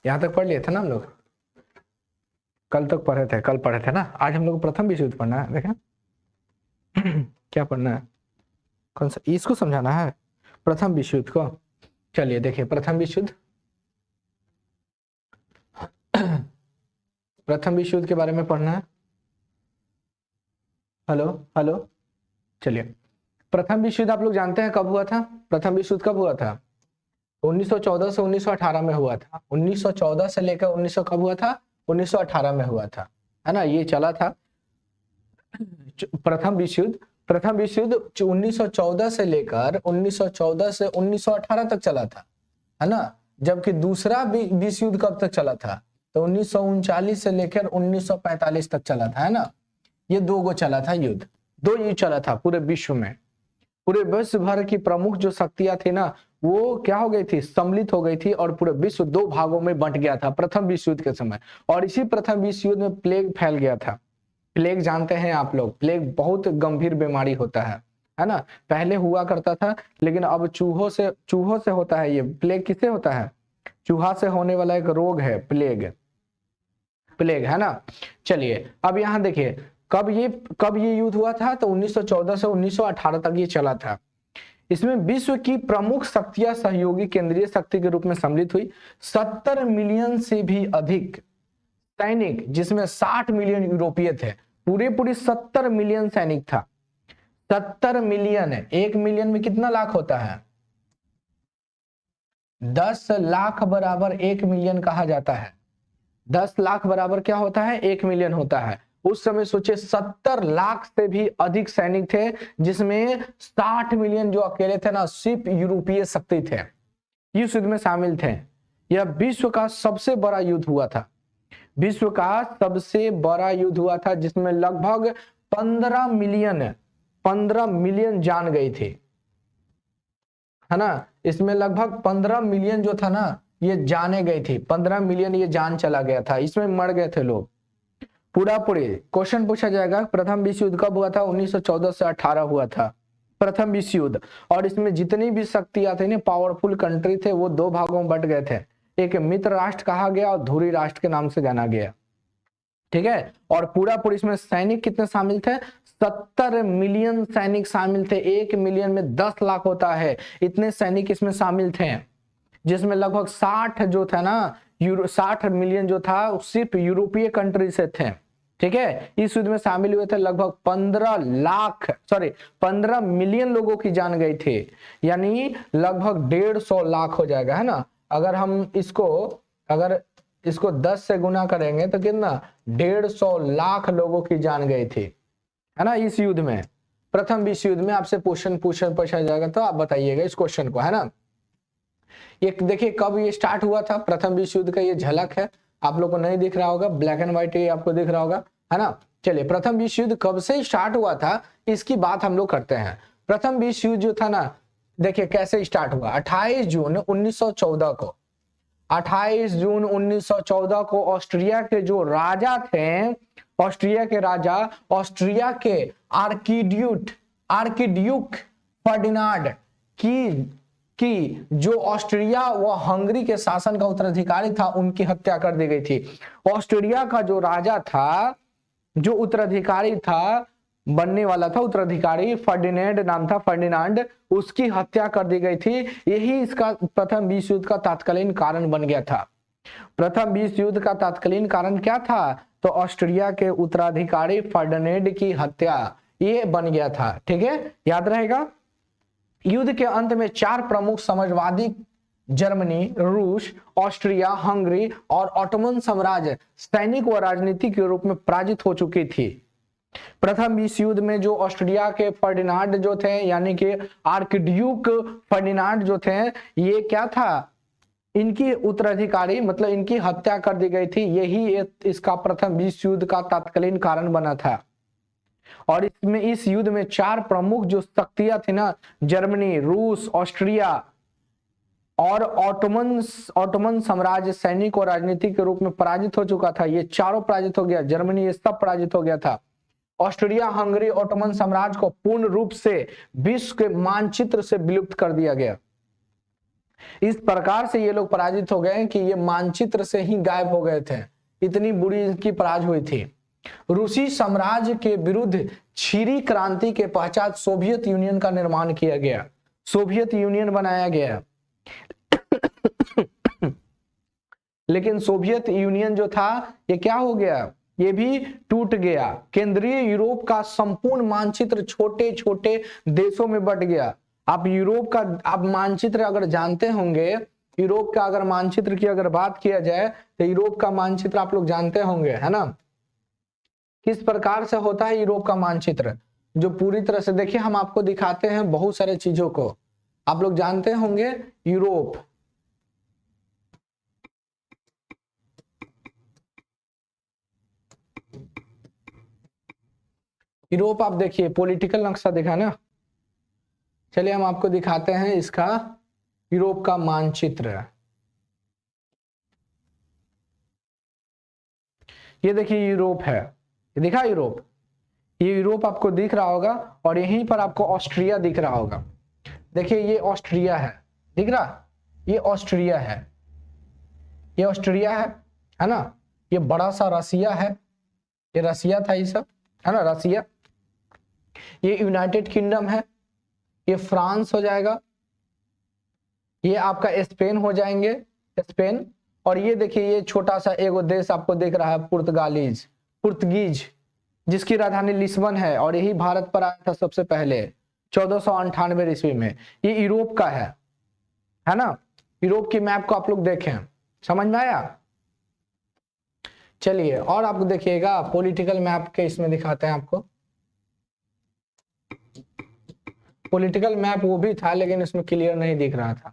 यहाँ तक पढ़ लिए थे ना हम लोग, कल तक पढ़े थे, कल पढ़े थे ना। आज हम लोग को प्रथम विश्व युद्ध पढ़ना है। देखें क्या पढ़ना है, कौन सा, इसको समझाना है, प्रथम विश्व युद्ध को। चलिए देखिए प्रथम विश्व युद्ध, प्रथम विश्व युद्ध के बारे में पढ़ना है। हेलो हेलो, चलिए प्रथम विश्व युद्ध आप लोग जानते हैं कब हुआ था? प्रथम विश्व युद्ध कब हुआ था? 1914 से 1918 में हुआ था। 1914 से लेकर 1900 कब हुआ था? 1918 में हुआ था, है ना। ये चला था प्रथम विश्व युद्ध। प्रथम विश्व युद्ध 1914 से लेकर 1914 से 1918 तक चला था, है ना। जबकि दूसरा विश्व युद्ध कब तक चला था? तो 1939 से लेकर 1945 तक चला था, है ना। ये दो गो चला था युद्ध, दो युद्ध चला था पूरे विश्व में। पूरे विश्व भर की प्रमुख जो शक्तियां थी ना, वो क्या हो गई थी? सम्मिलित हो गई थी और पूरे विश्व दो भागों में बंट गया था प्रथम विश्व युद्ध के समय। और इसी प्रथम विश्व युद्ध में प्लेग फैल गया था। प्लेग जानते हैं आप लोग, प्लेग बहुत गंभीर बीमारी होता है ना। पहले हुआ करता था, लेकिन अब चूहों से होता है। ये प्लेग किससे होता है? चूहा से होने वाला एक रोग है प्लेग, है ना। चलिए अब यहाँ देखिए कब ये युद्ध हुआ था? तो 1914 से 1918 तक ये चला था। इसमें विश्व की प्रमुख शक्तियां सहयोगी केंद्रीय शक्ति के रूप में सम्मिलित हुई। 70 मिलियन से भी अधिक सैनिक, जिसमें 60 मिलियन यूरोपीय थे। पूरे 70 मिलियन सैनिक था। 70 मिलियन है, 1 मिलियन में कितना लाख होता है? 10 लाख बराबर 1 मिलियन कहा जाता है। 10 लाख बराबर क्या होता है? 1 मिलियन होता है। उस समय सोचे 70 लाख से भी अधिक सैनिक थे, जिसमें 60 मिलियन जो अकेले थे ना, सिर्फ यूरोपीय शक्ति थे, इस युद्ध में शामिल थे। यह विश्व का सबसे बड़ा युद्ध हुआ था। विश्व का सबसे बड़ा युद्ध हुआ था, जिसमें लगभग 15 मिलियन जान गई थी, है ना। इसमें लगभग 15 मिलियन जो था ना, ये जाने गई थी। 15 मिलियन ये जान चला गया था, इसमें मर गए थे लोग। पूरे क्वेश्चन पूछा जाएगा प्रथम विश्व युद्ध कब हुआ था? 1914 से 18 हुआ था प्रथम विश्व युद्ध। और इसमें जितनी भी शक्तियां थी ना, पावरफुल कंट्री थे, वो दो भागों में बंट गए थे। एक मित्र राष्ट्र कहा गया और धुरी राष्ट्र के नाम से जाना गया, ठीक है। और पूरा इसमें सैनिक कितने शामिल थे? 70 मिलियन सैनिक शामिल थे। 1 मिलियन में 10 लाख होता है, इतने सैनिक इसमें शामिल थे। जिसमें लगभग 60 जो था ना, 60 मिलियन जो था सिर्फ यूरोपीय कंट्री से थे, ठीक है। इस युद्ध में शामिल हुए थे लगभग 15 मिलियन लोगों की जान गई थी, यानी लगभग 150 लाख हो जाएगा, है ना। अगर हम इसको 10 से गुना करेंगे तो कितना? 150 लाख लोगों की जान गई थी, है ना। इस युद्ध में, प्रथम विश्व युद्ध में आपसे क्वेश्चन पूछा जाएगा तो आप बताइएगा इस क्वेश्चन को, है ना। ये देखिए कब ये स्टार्ट हुआ था प्रथम विश्व युद्ध का, ये झलक है। आप लोग को नहीं दिख रहा होगा, ब्लैक एंड व्हाइट ये आपको दिख रहा होगा, है ना। चलिए प्रथम विश्व युद्ध कब से स्टार्ट हुआ था, इसकी बात हम लोग करते हैं। प्रथम विश्व युद्ध जो था ना, देखिए कैसे स्टार्ट हुआ। 28 जून 1914 को 28 जून 1914 को ऑस्ट्रिया के जो राजा थे, ऑस्ट्रिया के राजा, ऑस्ट्रिया के आर्किड्यूक फर्डिनांड की जो ऑस्ट्रिया व हंगरी के शासन का उत्तराधिकारी था, उनकी हत्या कर दी गई थी। ऑस्ट्रिया का जो राजा था, जो उत्तराधिकारी था, बनने वाला था उत्तराधिकारी, फर्डिनेंड नाम था, फर्डिनांड, उसकी हत्या कर दी गई थी। यही इसका प्रथम विश्व युद्ध का तात्कालीन कारण बन गया था। प्रथम विश्व युद्ध का तात्कालीन कारण क्या था? तो ऑस्ट्रिया के उत्तराधिकारी फर्डिनेंड की हत्या, ये बन गया था, ठीक है, याद रहेगा। युद्ध के अंत में 4 प्रमुख साम्राज्यवादी, जर्मनी, रूस, ऑस्ट्रिया, हंगरी और ऑटोमन साम्राज्य सैनिक व राजनीतिक के रूप में पराजित हो चुकी थी। प्रथम विश्व युद्ध में जो ऑस्ट्रिया के फर्डिनांड जो थे, यानी कि आर्कड्यूक फर्डिनांड जो थे, ये क्या था? इनकी उत्तराधिकारी, मतलब इनकी हत्या कर दी गई थी। यही इसका प्रथम विश्व युद्ध का तात्कालीन कारण बना था। और इस युद्ध में 4 प्रमुख जो शक्तियां थी ना, जर्मनी, रूस, ऑस्ट्रिया और ऑटोमन साम्राज्य सैनिक और राजनीतिक के रूप में पराजित हो चुका था। ये चारों पराजित हो गया, जर्मनी ये सब पराजित हो गया था। ऑस्ट्रिया, हंगरी, ऑटोमन साम्राज्य को पूर्ण रूप से विश्व के मानचित्र से विलुप्त कर दिया गया। इस प्रकार से ये लोग पराजित हो गए कि ये मानचित्र से ही गायब हो गए थे, इतनी बुरी इनकी पराजय हुई थी। रूसी साम्राज्य के विरुद्ध छिरी क्रांति के पश्चात सोवियत यूनियन का निर्माण किया गया, सोवियत यूनियन बनाया गया। लेकिन सोवियत यूनियन जो था ये क्या हो गया, ये भी टूट गया। केंद्रीय यूरोप का संपूर्ण मानचित्र छोटे छोटे देशों में बट गया। आप यूरोप का आप मानचित्र अगर जानते होंगे, यूरोप का अगर मानचित्र की अगर बात किया जाए तो यूरोप का मानचित्र आप लोग जानते होंगे, है ना। किस प्रकार से होता है यूरोप का मानचित्र, जो पूरी तरह से देखिए हम आपको दिखाते हैं बहुत सारे चीजों को, आप लोग जानते होंगे यूरोप। यूरोप आप देखिए पॉलिटिकल नक्शा देखा ना, चलिए हम आपको दिखाते हैं इसका यूरोप का मानचित्र। ये देखिए यूरोप है, ये दिखा यूरोप, ये यूरोप आपको दिख रहा होगा और यहीं पर आपको ऑस्ट्रिया दिख रहा होगा। देखिए ये ऑस्ट्रिया है, दिख रहा, ये ऑस्ट्रिया है, ये ऑस्ट्रिया है ना। ये बड़ा सा रसिया है, ये रसिया था ये सब, है ना रसिया। ये यूनाइटेड किंगडम है, ये फ्रांस हो जाएगा, ये आपका स्पेन हो जाएंगे, स्पेन। और ये देखिए ये छोटा सा एगो देश आपको दिख रहा है पुर्तगालीज, पुर्तगीज, जिसकी राजधानी लिस्बन है और यही भारत पर आया था सबसे पहले 1498 ईस्वी में। ये यूरोप का है ना। यूरोप की मैप को आप लोग देखें, समझ में आया। चलिए और आप देखिएगा पॉलिटिकल मैप के इसमें दिखाते हैं आपको। पॉलिटिकल मैप वो भी था लेकिन इसमें क्लियर नहीं दिख रहा था,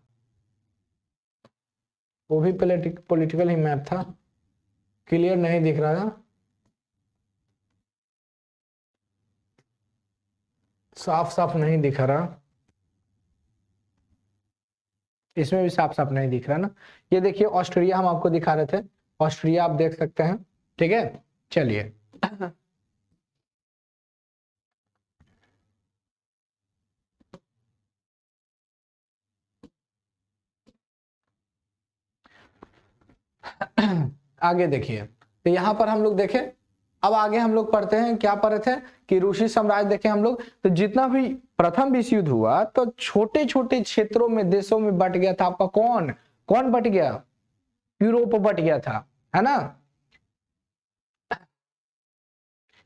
वो भी पॉलिटिकल ही मैप था, क्लियर नहीं दिख रहा था, साफ साफ नहीं दिख रहा, इसमें भी साफ साफ नहीं दिख रहा ना। ये देखिए ऑस्ट्रिया हम आपको दिखा रहे थे, ऑस्ट्रिया आप देख सकते हैं, ठीक है। चलिए आगे देखिए, तो यहां पर हम लोग देखें, अब आगे हम लोग पढ़ते हैं, क्या पढ़े थे कि रूसी साम्राज्य देखें हम लोग, तो जितना भी प्रथम विश्व युद्ध हुआ तो छोटे छोटे क्षेत्रों में देशों में बट गया था। आपका कौन कौन बट गया, यूरोप बट गया था, है ना।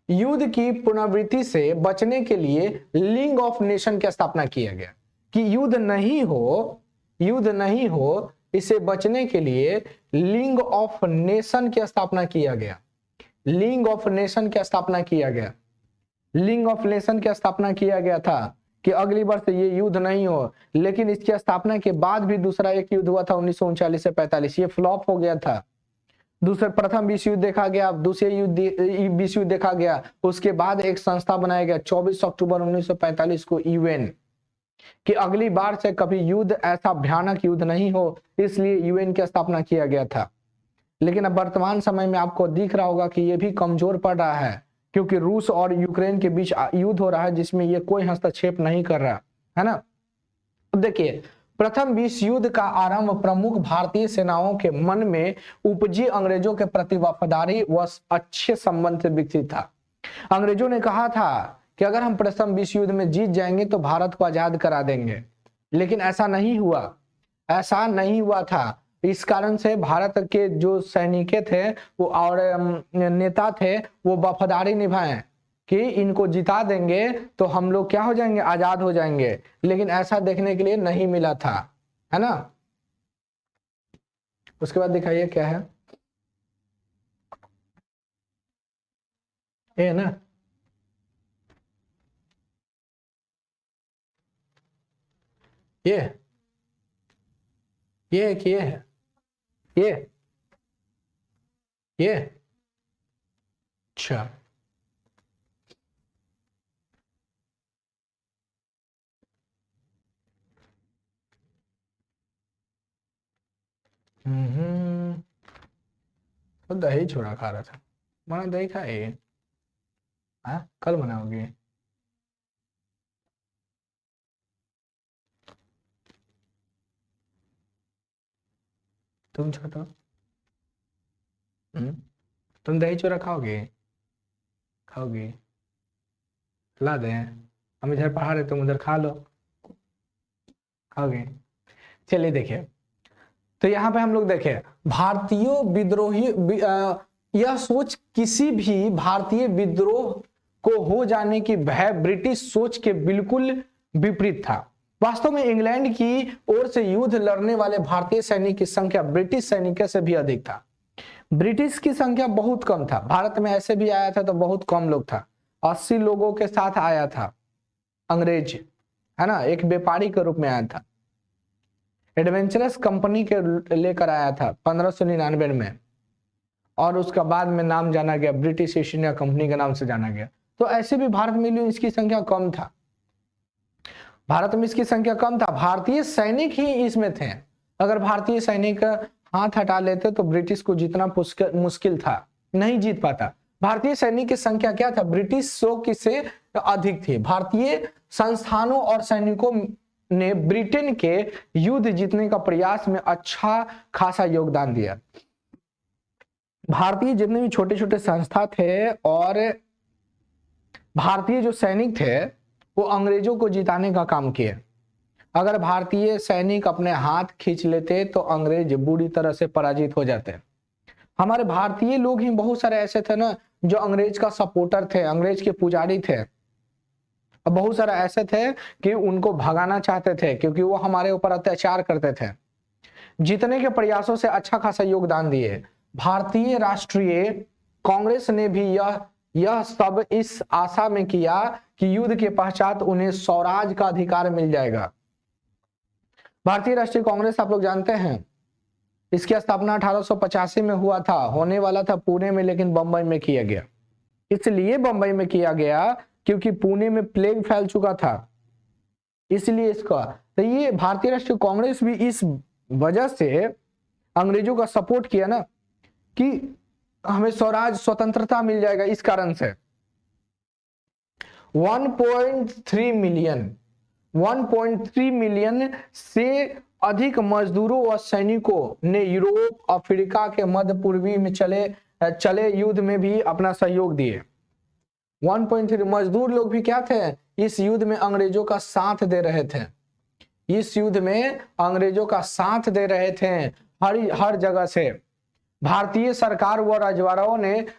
युद्ध की पुनरावृत्ति से बचने के लिए लीग ऑफ नेशन की स्थापना किया गया, कि युद्ध नहीं हो इसे बचने के लिए लीग ऑफ नेशन की स्थापना किया गया, लीग ऑफ नेशन की स्थापना किया गया, लीग ऑफ नेशन की स्थापना किया गया था कि अगली बार से ये युद्ध नहीं हो। लेकिन इसकी स्थापना के बाद भी दूसरा एक युद्ध हुआ था 1939 से 45, ये फ्लॉप हो गया था। दूसरे प्रथम विश्व युद्ध देखा गया, दूसरे विश्व युद्ध देखा गया, उसके बाद एक संस्था बनाया गया 24 अक्टूबर 1945 को यूएन, कि अगली बार से कभी युद्ध ऐसा भयानक युद्ध नहीं हो, इसलिए यूएन की स्थापना किया गया था। लेकिन अब वर्तमान समय में आपको दिख रहा होगा कि यह भी कमजोर पड़ रहा है, क्योंकि रूस और यूक्रेन के बीच युद्ध हो रहा है जिसमें यह कोई हस्तक्षेप नहीं कर रहा है ना। देखिए प्रथम विश्व युद्ध का आरंभ प्रमुख भारतीय सेनाओं के मन में उपजी अंग्रेजों के प्रति वफादारी व अच्छे संबंध से विकसित था। अंग्रेजों ने कहा था कि अगर हम प्रथम विश्व युद्ध में जीत जाएंगे तो भारत को आजाद करा देंगे, लेकिन ऐसा नहीं हुआ, ऐसा नहीं हुआ था। इस कारण से भारत के जो सैनिक थे वो और नेता थे वो वफादारी निभाएं कि इनको जिता देंगे तो हम लोग क्या हो जाएंगे, आजाद हो जाएंगे। लेकिन ऐसा देखने के लिए नहीं मिला था, है ना। उसके बाद दिखाइए क्या है, ये ना, ये ये कि ये है, ये अच्छा। तो दही छोड़ा खा रहा था, मैंने दही खाई, हाँ कल बनाओगी। तुम छोटो, तुम दही चूरा खाओगे? खाओगे? ला दें? हम इधर पढ़ा रहे, तुम उधर खा लो। खाओगे? चलिए देखिए, तो यहाँ पे हम लोग देखें, भारतीय विद्रोही यह सोच किसी भी भारतीय विद्रोह को हो जाने की भय ब्रिटिश सोच के बिल्कुल विपरीत था। वास्तव में इंग्लैंड की ओर से युद्ध लड़ने वाले भारतीय सैनिक की संख्या ब्रिटिश सैनिकों से भी अधिक था। ब्रिटिश की संख्या बहुत कम था, भारत में ऐसे भी आया था तो बहुत कम लोग था, 80 लोगों के साथ आया था अंग्रेज, है ना, एक व्यापारी के रूप में आया था, एडवेंचरस कंपनी के लेकर आया था 1599 में, और उसका बाद में नाम जाना गया ब्रिटिश ईस्ट इंडिया कंपनी के नाम से जाना गया। तो ऐसे भी भारत में इसकी संख्या कम था, भारत में इसकी संख्या कम था, भारतीय सैनिक ही इसमें थे। अगर भारतीय सैनिक हाथ हटा लेते तो ब्रिटिश को जीतना मुश्किल था, नहीं जीत पाता। भारतीय सैनिक की संख्या क्या था, ब्रिटिश से अधिक थी। भारतीय संस्थानों और सैनिकों ने ब्रिटेन के युद्ध जीतने का प्रयास में अच्छा खासा योगदान दिया। भारतीय जितने भी छोटे छोटे संस्था थे और भारतीय जो सैनिक थे वो अंग्रेजों को जिताने का काम किए। अगर भारतीय सैनिक अपने हाथ खींच लेते तो अंग्रेज बुरी तरह से पराजित हो जाते। हमारे भारतीय लोग ही बहुत सारे ऐसे थे ना जो अंग्रेज का सपोर्टर थे, अंग्रेज के पुजारी थे, और बहुत सारे ऐसे थे कि उनको भगाना चाहते थे क्योंकि वो हमारे ऊपर अत्याचार करते थे। जीतने के प्रयासों से अच्छा खासा योगदान दिए। भारतीय राष्ट्रीय कांग्रेस ने भी यह सब इस आशा में किया कि युद्ध के पश्चात उन्हें स्वराज का अधिकार मिल जाएगा। भारतीय राष्ट्रीय कांग्रेस आप लोग जानते हैं, इसकी स्थापना 1885 में हुआ था, होने वाला था पुणे में, लेकिन बंबई में किया गया। इसलिए बंबई में किया गया क्योंकि पुणे में प्लेग फैल चुका था, इसलिए इसका। तो ये भारतीय राष्ट्रीय कांग्रेस भी इस वजह से अंग्रेजों का सपोर्ट किया ना कि हमें स्वराज स्वतंत्रता मिल जाएगा। इस कारण से 1.3 मिलियन से अधिक मजदूरों और सैनिकों ने यूरोप, अफ्रीका के मध्य पूर्वी में चले युद्ध में भी अपना सहयोग दिए। 1.3 मजदूर लोग भी क्या थे, इस युद्ध में अंग्रेजों का साथ दे रहे थे। इस युद्ध में अंग्रेजों का साथ दे रहे थे हर जगह से। भारतीय सरकार व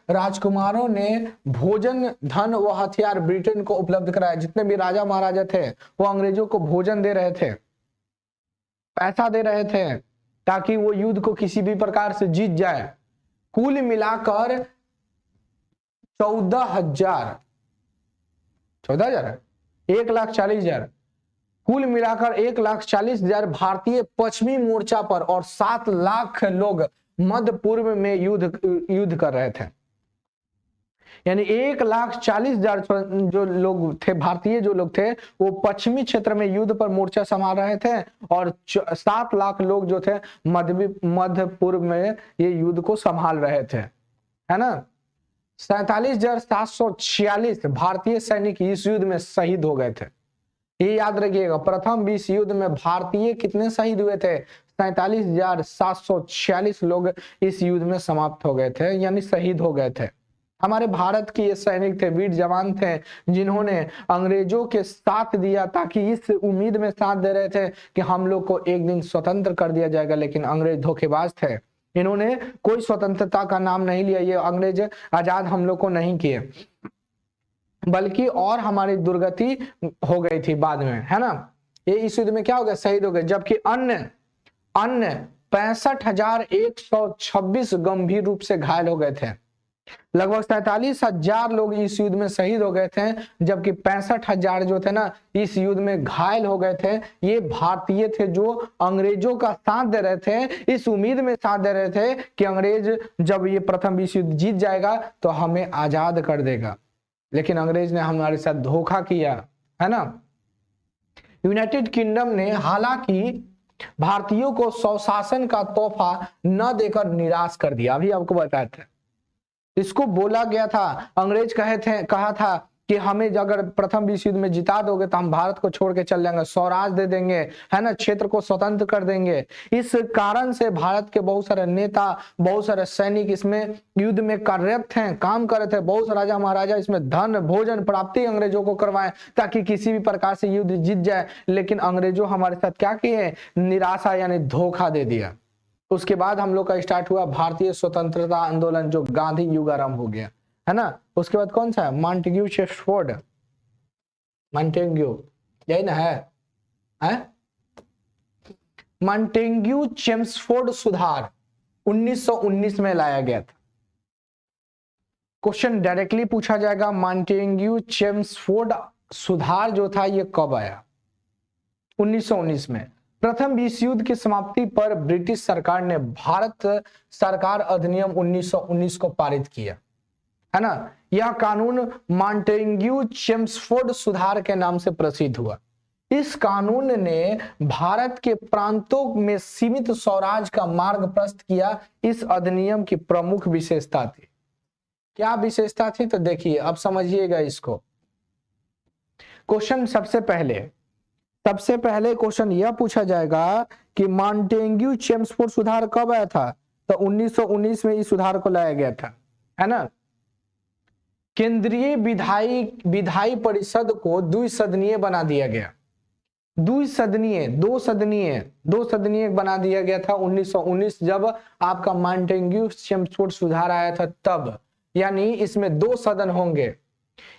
राजकुमारों ने भोजन, धन व हथियार ब्रिटेन को उपलब्ध कराया। जितने भी राजा महाराजा थे वो अंग्रेजों को भोजन दे रहे थे, पैसा दे रहे थे ताकि वो युद्ध को किसी भी प्रकार से जीत जाए। कुल मिलाकर 14,000 1,40,000, कुल मिलाकर 1,40,000 भारतीय पश्चिमी मोर्चा पर और 7 लाख लोग मध्य पूर्व में युद्ध कर रहे थे। यानी 1,40,000 जो लोग थे, भारतीय जो लोग थे, वो पश्चिमी क्षेत्र में युद्ध पर मोर्चा संभाल रहे थे, और 7 लाख लोग जो थे मध्य पूर्व में ये युद्ध को संभाल रहे थे, है ना। 47,746 भारतीय सैनिक इस युद्ध में शहीद हो गए थे। ये याद रखिएगा, प्रथम विश्व युद्ध में भारतीय कितने शहीद हुए थे, 47,746 लोग इस युद्ध में समाप्त हो गए थे, यानी शहीद हो गए थे। हमारे भारत के ये सैनिक थे, वीर जवान थे, जिन्होंने अंग्रेजों के साथ दिया, ताकि इस उम्मीद में साथ दे रहे थे कि हम लोग को एक दिन स्वतंत्र कर दिया जाएगा। लेकिन अंग्रेज धोखेबाज थे, इन्होंने कोई स्वतंत्रता का नाम नहीं लिया। ये अंग्रेज आजाद हम लोग को नहीं किए, बल्कि और हमारी दुर्गति हो गई थी बाद में, है ना। ये इस युद्ध में क्या हो गया, शहीद हो गए। जबकि अन्य 65,126 गंभीर रूप से घायल हो गए थे। लगभग 47,000 लोग इस युद्ध में शहीद हो गए थे, जबकि 65,000 जो थे ना इस युद्ध में घायल हो गए थे। ये भारतीय थे जो अंग्रेजों का साथ दे रहे थे, इस उम्मीद में साथ दे रहे थे कि अंग्रेज जब ये प्रथम विश्व युद्ध जीत जाएगा तो हमें आजाद कर देगा। लेकिन अंग्रेज ने हमारे साथ धोखा किया, है ना। यूनाइटेड किंगडम ने हालांकि भारतीयों को स्वशासन का तोहफा न देकर निराश कर दिया। अभी आपको बताया था, इसको बोला गया था, अंग्रेज कहा था कि हमें अगर प्रथम विश्व युद्ध में जिता दोगे तो हम भारत को छोड़ के चल जाएंगे, स्वराज दे देंगे, है ना, क्षेत्र को स्वतंत्र कर देंगे। इस कारण से भारत के बहुत सारे नेता, बहुत सारे सैनिक इसमें युद्ध में कार्यरत हैं, काम कर रहे थे। बहुत से राजा महाराजा इसमें धन भोजन प्राप्ति अंग्रेजों को करवाएं ताकि किसी भी प्रकार से युद्ध जीत जाए। लेकिन अंग्रेजों हमारे साथ क्या किए, निराशा यानी धोखा दे दिया। उसके बाद हम लोग का स्टार्ट हुआ भारतीय स्वतंत्रता आंदोलन, जो गांधी युग आरंभ हो गया, है ना। उसके बाद कौन सा है, मॉन्टेग्यू चेम्सफोर्ड, मॉन्टेग्यू, यही ना है? मॉन्टेग्यू चेम्सफोर्ड सुधार 1919 में लाया गया था। क्वेश्चन डायरेक्टली पूछा जाएगा, मॉन्टेग्यू चेम्सफोर्ड सुधार जो था ये कब आया? 1919 में। प्रथम विश्व युद्ध की समाप्ति पर ब्रिटिश सरकार ने भारत सरकार अधिनियम 1919 को पारित किया, है ना। यह कानून मॉन्टेग्यू चेम्सफोर्ड सुधार के नाम से प्रसिद्ध हुआ। इस कानून ने भारत के प्रांतों में सीमित स्वराज का मार्ग प्रशस्त किया। इस अधिनियम की प्रमुख विशेषता थी, क्या विशेषता थी, तो देखिए अब समझिएगा इसको। क्वेश्चन सबसे पहले क्वेश्चन यह पूछा जाएगा कि मॉन्टेग्यू चेम्सफोर्ड सुधार कब आया था? तो 1919 में इस सुधार को लाया गया था, है ना। केंद्रीय विधायी परिषद को द्विसदनीय बना दिया गया, दो सदनीय बना दिया गया था 1919, जब आपका मॉन्टेग्यू चेम्सफोर्ड सुधार आया था तब। यानी इसमें 2 सदन होंगे,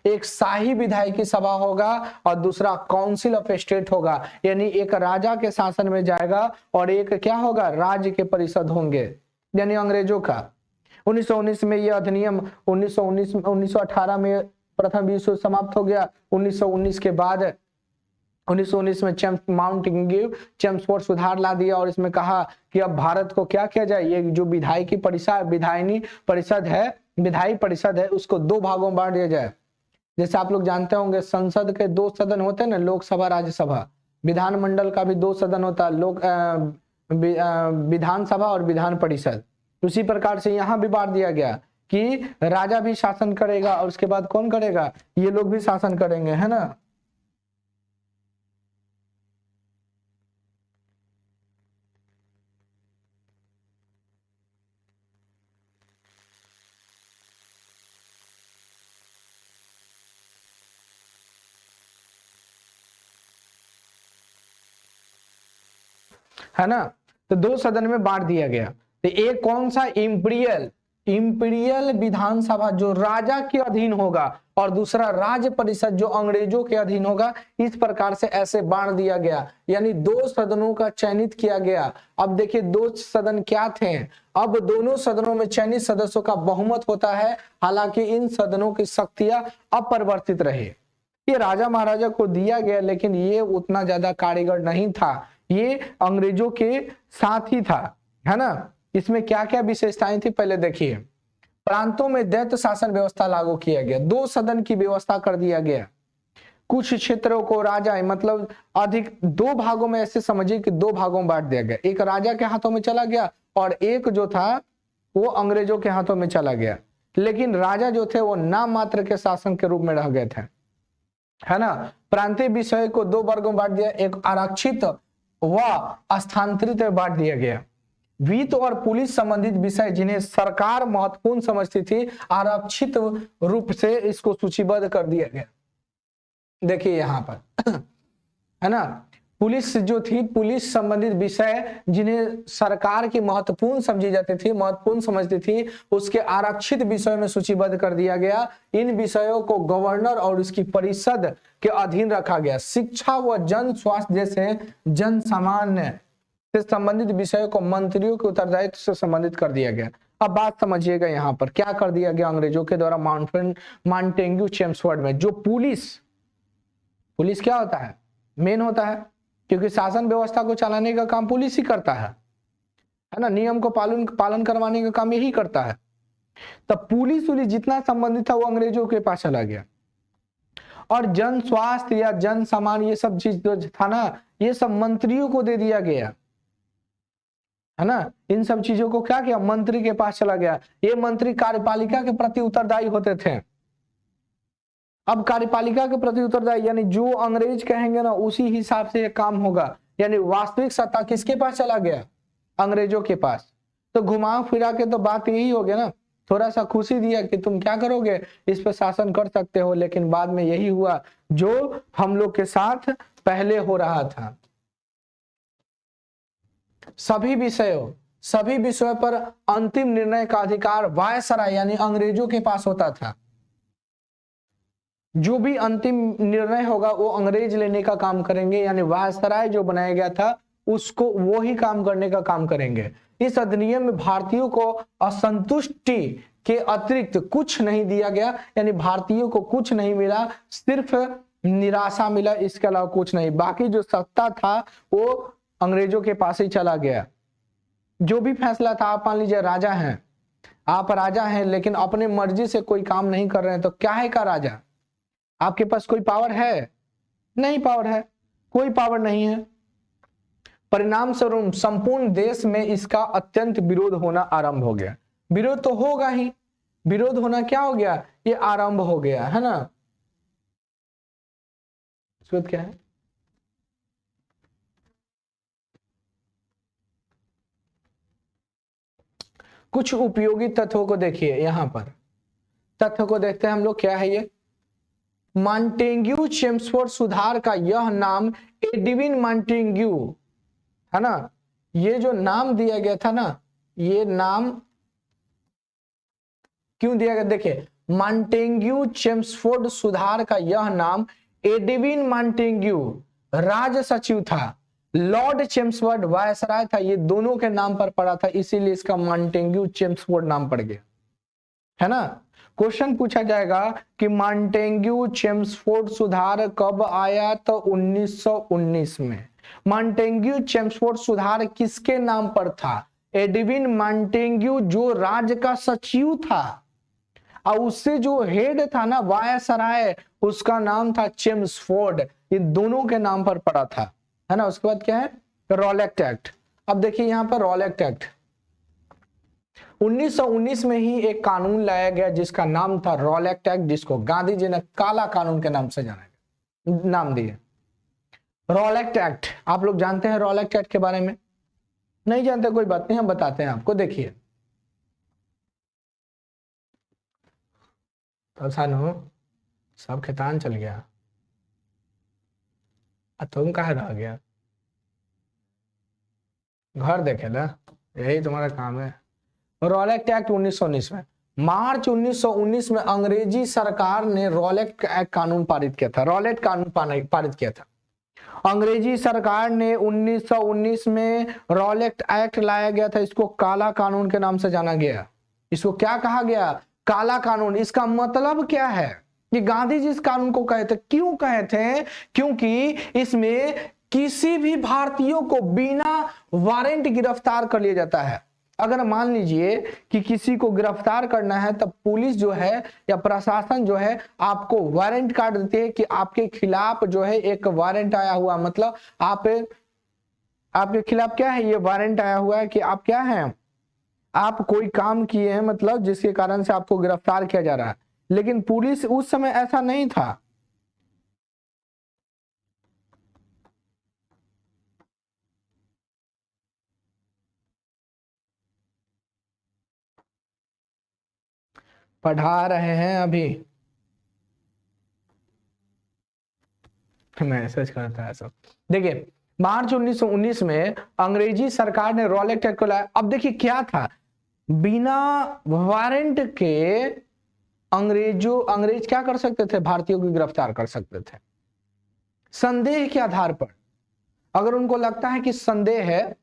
एक शाही विधायकी सभा होगा और दूसरा काउंसिल ऑफ स्टेट होगा। यानी एक राजा के शासन में जाएगा और एक क्या होगा, राज्य के परिषद होंगे, यानी अंग्रेजों का। 1919 में यह अधिनियम 1918 में प्रथम विश्व युद्ध समाप्त हो गया। 1919 के बाद 1919 में मॉन्टेग्यू चेम्सफोर्ड सुधार ला दिया और इसमें कहा कि अब भारत को क्या किया जाए, ये जो विधायी परिषद है उसको 2 भागों में बांट दिया जाए। जैसे आप लोग जानते होंगे संसद के 2 सदन होते हैं ना, लोकसभा राज्यसभा। विधानमंडल का भी 2 सदन होता है, विधानसभा और विधान परिषद। उसी प्रकार से यहाँ भी बांट दिया गया कि राजा भी शासन करेगा और उसके बाद कौन करेगा, ये लोग भी शासन करेंगे, है ना। है ना, तो 2 सदन में बांट दिया गया। तो एक कौन सा, इंपीरियल विधानसभा जो राजा के अधीन होगा और दूसरा राज्य परिषद जो अंग्रेजों के अधीन होगा। इस प्रकार से ऐसे बांट दिया गया, यानी 2 सदनों का चयनित किया गया। अब देखिए 2 सदन क्या थे, अब दोनों सदनों में चयनित सदस्यों का बहुमत होता है। हालांकि इन सदनों की शक्तियां अपरिवर्तित रही। ये राजा महाराजा को दिया गया, लेकिन ये उतना ज्यादा कारीगर नहीं था, ये अंग्रेजों के साथ ही था, है ना। इसमें क्या क्या विशेषताएं थी पहले देखिए। प्रांतों में दैत्य शासन व्यवस्था लागू किया गया, 2 सदन की व्यवस्था कर दिया गया। कुछ क्षेत्रों को राजा, मतलब अधिक 2 भागों में, ऐसे समझिए कि 2 भागों में बांट दिया गया। एक राजा के हाथों में चला गया और एक जो था वो अंग्रेजों के हाथों में चला गया। लेकिन राजा जो थे वो नाम मात्र के शासन के रूप में रह गए थे, है ना। प्रांतीय विषय को 2 वर्गों में बांट दिया, एक आरक्षित व स्थानांतरित में बांट दिया गया। वित्त और पुलिस संबंधित विषय जिन्हें सरकार महत्वपूर्ण समझती थी, आरक्षित रूप से इसको सूचीबद्ध कर दिया गया। देखिए यहां पर है ना, पुलिस जो थी, पुलिस संबंधित विषय जिन्हें सरकार की महत्वपूर्ण समझी जाती थी, महत्वपूर्ण समझती थी, उसके आरक्षित विषयों में सूचीबद्ध कर दिया गया। इन विषयों को गवर्नर और उसकी परिषद के अधीन रखा गया। शिक्षा व जन स्वास्थ्य जैसे जन सामान्य से संबंधित विषयों को मंत्रियों के उत्तरदायित्व से संबंधित कर दिया गया। अब बात समझिएगा, यहाँ पर क्या कर दिया गया अंग्रेजों के द्वारा मॉन्टेग्यू चेम्सफोर्ड में। जो पुलिस क्या होता है, मेन होता है, क्योंकि शासन व्यवस्था को चलाने का काम पुलिस ही करता है ना, नियम को पालन करवाने का काम यही करता है। तब पुलिस जितना संबंधित था वो अंग्रेजों के पास चला गया। और जन स्वास्थ्य या जन सामान ये सब चीज जो था ना, ये सब मंत्रियों को दे दिया गया, है ना। इन सब चीजों को क्या किया, मंत्री के पास चला गया। ये मंत्री कार्यपालिका के प्रति उत्तरदायी होते थे। अब कार्यपालिका के प्रति उत्तरदायी, यानी जो अंग्रेज कहेंगे ना उसी हिसाब से ये काम होगा। यानी वास्तविक सत्ता किसके पास चला गया? अंग्रेजों के पास। तो घुमा फिरा के तो बात यही हो गया ना, थोड़ा सा खुशी दिया कि तुम क्या करोगे, इस पर शासन कर सकते हो, लेकिन बाद में यही हुआ जो हम लोग के साथ पहले हो रहा था। सभी विषयों पर अंतिम निर्णय का अधिकार वायसराय यानी अंग्रेजों के पास होता था। जो भी अंतिम निर्णय होगा वो अंग्रेज लेने का काम करेंगे, यानी वायसराय जो बनाया गया था उसको वो ही काम करने का काम करेंगे। इस अधिनियम में भारतीयों को असंतुष्टि के अतिरिक्त कुछ नहीं दिया गया, यानी भारतीयों को कुछ नहीं मिला, सिर्फ निराशा मिला, इसके अलावा कुछ नहीं। बाकी जो सत्ता था वो अंग्रेजों के पास ही चला गया। जो भी फैसला था, आप मान लीजिए आप राजा हैं लेकिन अपने मर्जी से कोई काम नहीं कर रहे हैं, तो क्या है का राजा? आपके पास कोई पावर है? नहीं पावर है, कोई पावर नहीं है। परिणाम स्वरूप संपूर्ण देश में इसका अत्यंत विरोध होना आरंभ हो गया। विरोध तो होगा ही, विरोध होना क्या हो गया? ये आरंभ हो गया है ना। विरोध क्या है? कुछ उपयोगी तथ्यों को देखिए, यहां पर तथ्य को देखते हैं हम लोग। क्या है ये? मॉन्टेग्यू चेम्सफोर्ड सुधार का यह नाम एडविन मॉन्टेग्यू है ना, ये जो नाम दिया गया था ना, ये नाम क्यों दिया गया? देखिए, मॉन्टेग्यू चेम्सफोर्ड सुधार का यह नाम एडविन मॉन्टेग्यू राज सचिव था, लॉर्ड चेम्सफोर्ड वायसराय था, ये दोनों के नाम पर पड़ा था, इसीलिए इसका मॉन्टेग्यू चेम्सफोर्ड नाम पड़ गया है ना। क्वेश्चन पूछा जाएगा कि मॉन्टेग्यू चेम्सफोर्ड सुधार कब आया? तो 1919 में। मॉन्टेग्यू चेम्सफोर्ड सुधार किसके नाम पर था? एडविन मॉन्टेग्यू जो राज्य का सचिव था, और उससे जो हेड था ना वायसराय, उसका नाम था चेम्सफोर्ड, ये दोनों के नाम पर पड़ा था है ना। उसके बाद क्या है? Rowlatt act. अब देखिए यहाँ पर रॉलेट एक्ट 1919 में ही एक कानून लाया गया जिसका नाम था रॉलेट एक्ट, जिसको गांधी जी ने काला कानून के नाम से नाम दिया। रॉलेट एक्ट, आप लोग जानते हैं रॉलेट एक्ट के बारे में? नहीं जानते, कोई बात नहीं, हम बताते हैं आपको। देखिए तो सानू सब खेतान चल गया, तुम कहाँ रह गया? घर देखे ना, यही तुम्हारा काम है। रॉलेट एक्ट 1919 में, मार्च 1919 में अंग्रेजी सरकार ने रॉलेट एक्ट कानून पारित किया था। रॉलेट कानून पारित किया था अंग्रेजी सरकार ने 1919 में। रॉलेट एक्ट लाया गया था, इसको काला कानून के नाम से जाना गया। इसको क्या कहा गया? काला कानून। इसका मतलब क्या है? कि गांधी जी इस कानून को कहे थे। क्यों कहे थे? क्योंकि इसमें किसी भी भारतीयों को बिना वारंट गिरफ्तार कर लिया जाता है। अगर मान लीजिए कि किसी को गिरफ्तार करना है, तब पुलिस जो है या प्रशासन जो है आपको वारंट कार्ड देती है कि आपके खिलाफ जो है एक वारंट आया हुआ, मतलब आपके खिलाफ क्या है? ये वारंट आया हुआ है कि आप क्या हैं, आप कोई काम किए हैं, मतलब जिसके कारण से आपको गिरफ्तार किया जा रहा है। लेकिन पुलिस उस समय ऐसा नहीं था। पढ़ा रहे हैं अभी, मैसेज करता है सब। देखिए मार्च 1919 में अंग्रेजी सरकार ने रॉलेट एक्ट को लाया। अब देखिए क्या था, बिना वारंट के अंग्रेज क्या कर सकते थे? भारतीयों को गिरफ्तार कर सकते थे संदेह के आधार पर। अगर उनको लगता है कि संदेह है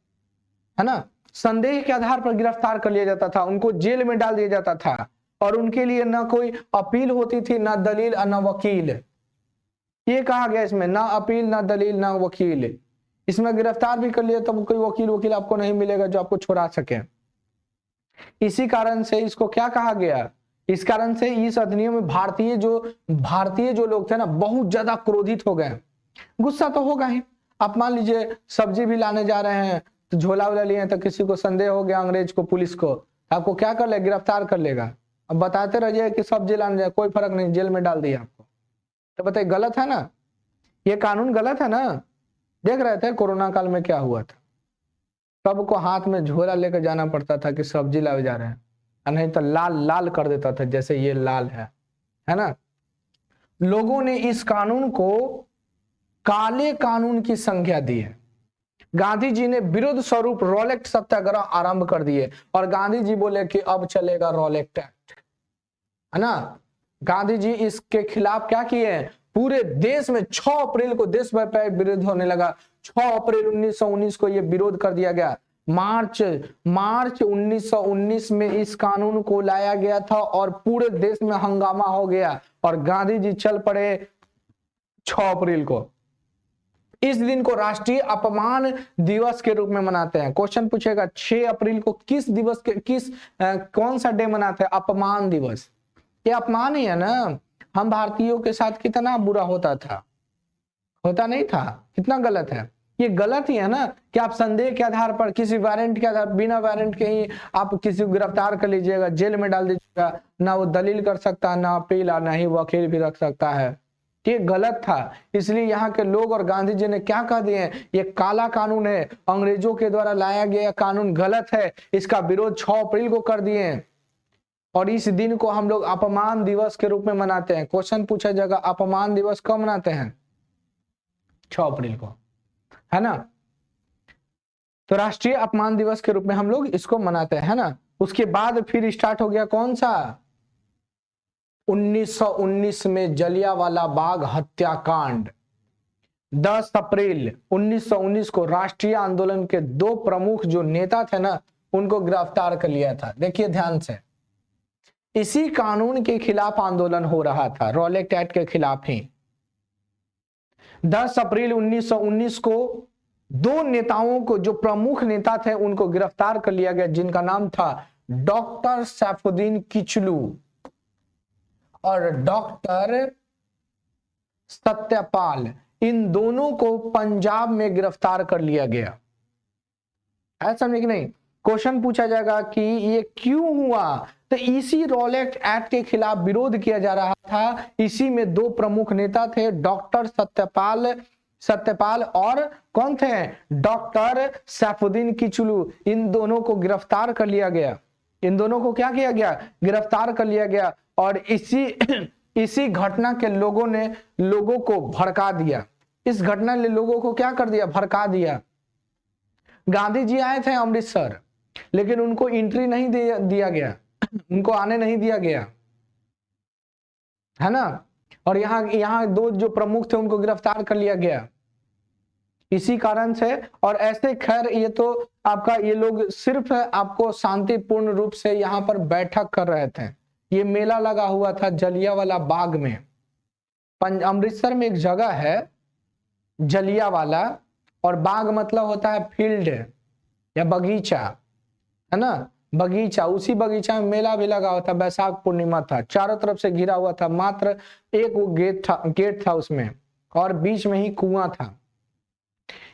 ना, संदेह के आधार पर गिरफ्तार कर लिया जाता था, उनको जेल में डाल दिया जाता था, और उनके लिए ना कोई अपील होती थी, ना दलील और ना वकील। ये कहा गया इसमें, ना अपील ना दलील ना वकील। इसमें गिरफ्तार भी कर लिया तब कोई वकील आपको नहीं मिलेगा जो आपको छुड़ा सके। इसी कारण से इसको क्या कहा गया? इस कारण से इस अधिनियम में भारतीय जो लोग थे ना, बहुत ज्यादा क्रोधित हो गए। गुस्सा तो होगा ही। आप मान लीजिए सब्जी भी लाने जा रहे हैं, तो झोला वोला लिए, तो किसी को संदेह हो गया अंग्रेज को, पुलिस को, आपको क्या कर ले? गिरफ्तार कर लेगा। अब बताते रहिए कि सब्जी लाने जाए, कोई फर्क नहीं, जेल में डाल दिया आपको। तो बताइए गलत है ना, ये कानून गलत है ना। देख रहे थे कोरोना काल में क्या हुआ था, सबको हाथ में झोला लेकर जाना पड़ता था कि सब्जी लाए जा रहे हैं, और नहीं तो लाल लाल कर देता था, जैसे ये लाल है ना। लोगों ने इस कानून को काले कानून की संज्ञा दी है। गांधी जी ने विरोध स्वरूप रॉलेट सत्याग्रह आरंभ कर दिए, और गांधी जी बोले कि अब चलेगा रॉलेट एक्ट, है ना। गांधी जी इसके खिलाफ क्या किए, पूरे देश में 6 अप्रैल को देशव्यापी विरोध होने लगा। 6 अप्रैल 1919 को यह विरोध कर दिया गया। मार्च 1919 में इस कानून को लाया गया था और पूरे देश में हंगामा हो गया, और गांधी जी चल पड़े 6 अप्रैल को। इस दिन को राष्ट्रीय अपमान दिवस के रूप में मनाते हैं। क्वेश्चन पूछेगा 6 अप्रैल को किस दिवस के कौन सा डे मनाते हैं, अपमान दिवस। ये अपमान ही है ना, हम भारतीयों के साथ कितना बुरा होता नहीं था, कितना गलत है, ये गलत ही है ना कि आप संदेह के आधार पर किसी वारंट के आधार, बिना वारंट के ही आप किसी को गिरफ्तार कर लीजिएगा, जेल में डाल दीजिएगा, ना वो दलील कर सकता है, ना अपील, ना ही वकील भी रख सकता है। ये गलत था। इसलिए यहाँ के लोग और गांधी जी ने क्या कह दिए, ये काला कानून है, अंग्रेजों के द्वारा लाया गया कानून गलत है, इसका विरोध 6 अप्रैल को कर दिए, और इस दिन को हम लोग अपमान दिवस के रूप में मनाते हैं। क्वेश्चन पूछा जाएगा अपमान दिवस कब मनाते हैं, 6 अप्रैल को, है ना। तो राष्ट्रीय अपमान दिवस के रूप में हम लोग इसको मनाते हैं, है ना। उसके बाद फिर स्टार्ट हो गया कौन सा, 1919 में जलियांवाला बाग हत्याकांड। 10 अप्रैल 1919 को राष्ट्रीय आंदोलन के 2 प्रमुख जो नेता थे ना, उनको गिरफ्तार कर लिया था। देखिए ध्यान से, इसी कानून के खिलाफ आंदोलन हो रहा था, रॉलेट एक्ट के खिलाफ ही। 10 अप्रैल 1919 को 2 नेताओं को, जो प्रमुख नेता थे, उनको गिरफ्तार कर लिया गया, जिनका नाम था डॉक्टर सैफुद्दीन किचलू और डॉक्टर सत्यपाल। इन दोनों को पंजाब में गिरफ्तार कर लिया गया। ऐसा समझे कि नहीं। क्वेश्चन पूछा जाएगा कि ये क्यों हुआ, तो इसी रॉलेट एक्ट के खिलाफ विरोध किया जा रहा था। इसी में 2 प्रमुख नेता थे, डॉक्टर सत्यपाल और कौन थे, डॉक्टर सैफुद्दीन किचलू। इन दोनों को गिरफ्तार कर लिया गया। इन दोनों को क्या किया गया, गिरफ्तार कर लिया गया, और इसी घटना के लोगों को भड़का दिया। इस घटना ने लोगों को क्या कर दिया, भड़का दिया। गांधी जी आए थे अमृतसर, लेकिन उनको एंट्री नहीं दिया गया, उनको आने नहीं दिया गया, है ना। और यहाँ 2 जो प्रमुख थे उनको गिरफ्तार कर लिया गया इसी कारण से। और ऐसे खैर ये तो आपका, ये लोग सिर्फ आपको शांतिपूर्ण रूप से यहाँ पर बैठक कर रहे थे। ये मेला लगा हुआ था जलियांवाला बाग में। अमृतसर में एक जगह है जलियांवाला, और बाग मतलब होता है फील्ड या बगीचा, है ना, बगीचा। उसी बगीचा में मेला भी लगा हुआ था, बैसाख पूर्णिमा था, चारों तरफ से घिरा हुआ था, मात्र एक वो गेट था उसमें, और बीच में ही कुआं था।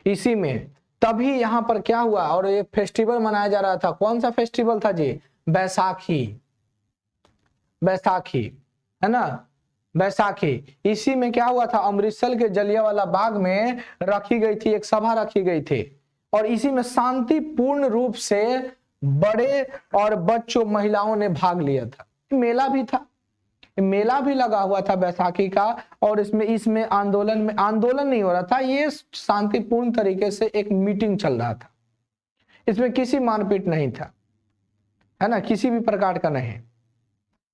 इसी में तभी यहाँ पर क्या हुआ, और ये फेस्टिवल मनाया जा रहा था। कौन सा फेस्टिवल था जी, बैसाखी, है ना, बैसाखी। इसी में क्या हुआ था, अमृतसर के जलियांवाला बाग में रखी गई थी, एक सभा रखी गई थी, और इसी में शांतिपूर्ण रूप से बड़े और बच्चों, महिलाओं ने भाग लिया था। मेला भी था, मेला भी लगा हुआ था बैसाखी का, और इसमें आंदोलन नहीं हो रहा था, ये शांतिपूर्ण तरीके से एक मीटिंग चल रहा था। इसमें किसी मारपीट नहीं था, है ना, किसी भी प्रकार का नहीं।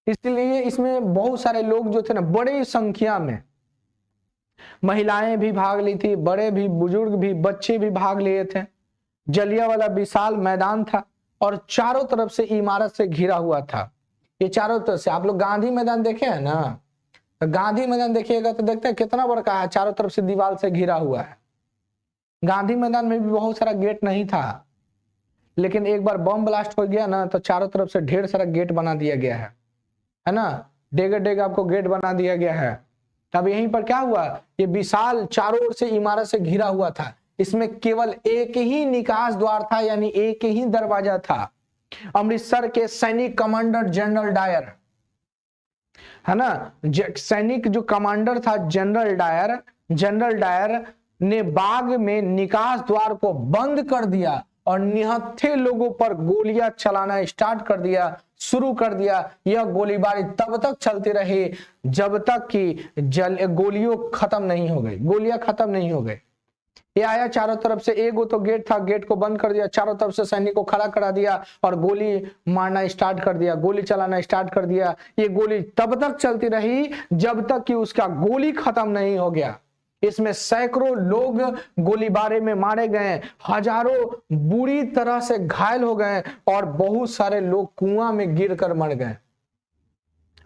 इसलिए इसमें बहुत सारे लोग जो थे ना, बड़ी संख्या में महिलाएं भी भाग ली थी, बड़े भी, बुजुर्ग भी, बच्चे भी भाग लिए थे। जलियांवाला विशाल मैदान था, और चारों तरफ से इमारत से घिरा हुआ था। ये चारों तरफ से, आप लोग गांधी मैदान देखे हैं ना, तो गांधी मैदान देखिएगा तो देखते हैं कितना बड़ा है, चारों तरफ से दीवार से घिरा हुआ है। गांधी मैदान में भी बहुत सारा गेट नहीं था, लेकिन एक बार बम ब्लास्ट हो गया ना, तो चारों तरफ से ढेर सारा गेट बना दिया गया है ना, डेग आपको गेट बना दिया गया है। तब यहीं पर क्या हुआ, ये विशाल चारों ओर से इमारत से घिरा हुआ था। इसमें केवल एक ही निकास द्वार था, यानी एक ही दरवाजा था। अमृतसर के सैनिक कमांडर जनरल डायर, है ना। सैनिक जो कमांडर था जनरल डायर ने बाग में निकास द्वार को बंद कर दिया और निहत्थे लोगों पर गोलियां चलाना स्टार्ट कर दिया, शुरू कर दिया। यह गोलीबारी तब तक चलती रही जब तक कि गोलियां खत्म नहीं हो गई। ये आया चारों तरफ से, एक तो गेट था, गेट को बंद कर दिया, चारों तरफ से सैनिक को खड़ा करा दिया और गोली मारना स्टार्ट कर दिया, गोली चलाना स्टार्ट कर दिया। ये गोली तब तक चलती रही जब तक कि उसका गोली खत्म नहीं हो गया। इसमें सैकड़ों लोग गोलीबारी में मारे गए, हजारों बुरी तरह से घायल हो गए और बहुत सारे लोग कुआं में गिरकर मर गए,